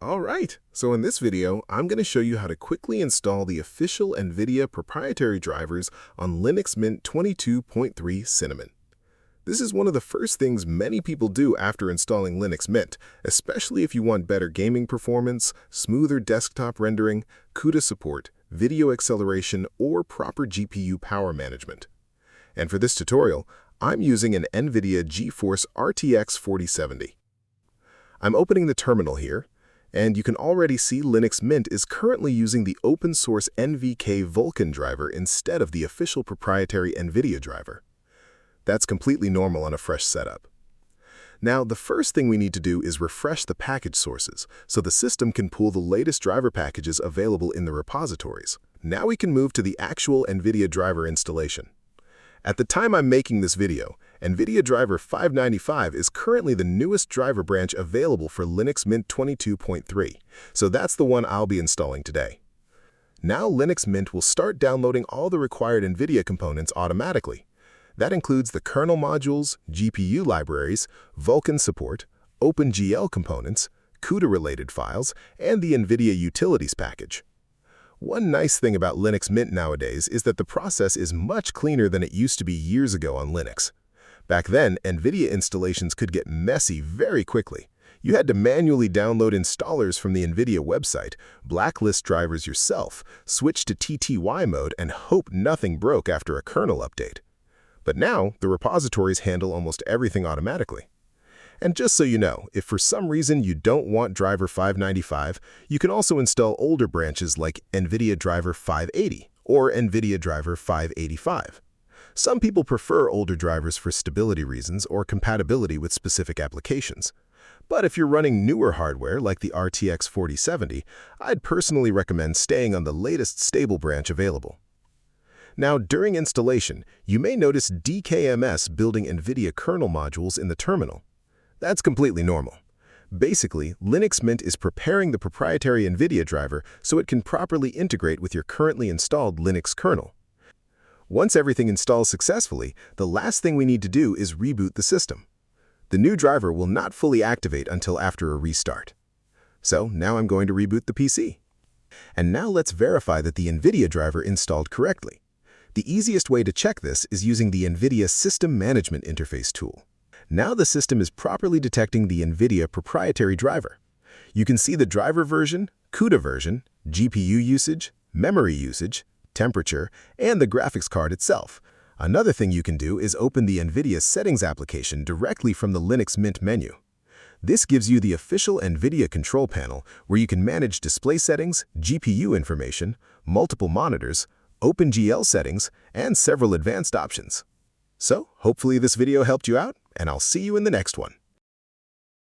Alright, so in this video, I'm going to show you how to quickly install the official NVIDIA proprietary drivers on Linux Mint 22.3 Cinnamon. This is one of the first things many people do after installing Linux Mint, especially if you want better gaming performance, smoother desktop rendering, CUDA support, video acceleration, or proper GPU power management. And for this tutorial, I'm using an NVIDIA GeForce RTX 4070. I'm opening the terminal here, and you can already see Linux Mint is currently using the open-source NVK Vulkan driver instead of the official proprietary NVIDIA driver. That's completely normal on a fresh setup. Now, the first thing we need to do is refresh the package sources so the system can pull the latest driver packages available in the repositories. Now we can move to the actual NVIDIA driver installation. At the time I'm making this video, NVIDIA Driver 595 is currently the newest driver branch available for Linux Mint 22.3, so that's the one I'll be installing today. Now Linux Mint will start downloading all the required NVIDIA components automatically. That includes the kernel modules, GPU libraries, Vulkan support, OpenGL components, CUDA-related files, and the NVIDIA Utilities package. One nice thing about Linux Mint nowadays is that the process is much cleaner than it used to be years ago on Linux. Back then, NVIDIA installations could get messy very quickly. You had to manually download installers from the NVIDIA website, blacklist drivers yourself, switch to TTY mode, and hope nothing broke after a kernel update. But now, the repositories handle almost everything automatically. And just so you know, if for some reason you don't want Driver 595, you can also install older branches like NVIDIA Driver 580 or NVIDIA Driver 585. Some people prefer older drivers for stability reasons or compatibility with specific applications. But if you're running newer hardware like the RTX 4070, I'd personally recommend staying on the latest stable branch available. Now, during installation, you may notice DKMS building NVIDIA kernel modules in the terminal. That's completely normal. Basically, Linux Mint is preparing the proprietary NVIDIA driver so it can properly integrate with your currently installed Linux kernel. Once everything installs successfully, the last thing we need to do is reboot the system. The new driver will not fully activate until after a restart. So now I'm going to reboot the PC. And now let's verify that the NVIDIA driver installed correctly. The easiest way to check this is using the NVIDIA System Management Interface tool. Now the system is properly detecting the NVIDIA proprietary driver. You can see the driver version, CUDA version, GPU usage, memory usage, temperature, and the graphics card itself. Another thing you can do is open the NVIDIA Settings application directly from the Linux Mint menu. This gives you the official NVIDIA control panel where you can manage display settings, GPU information, multiple monitors, OpenGL settings, and several advanced options. So, hopefully this video helped you out, and I'll see you in the next one.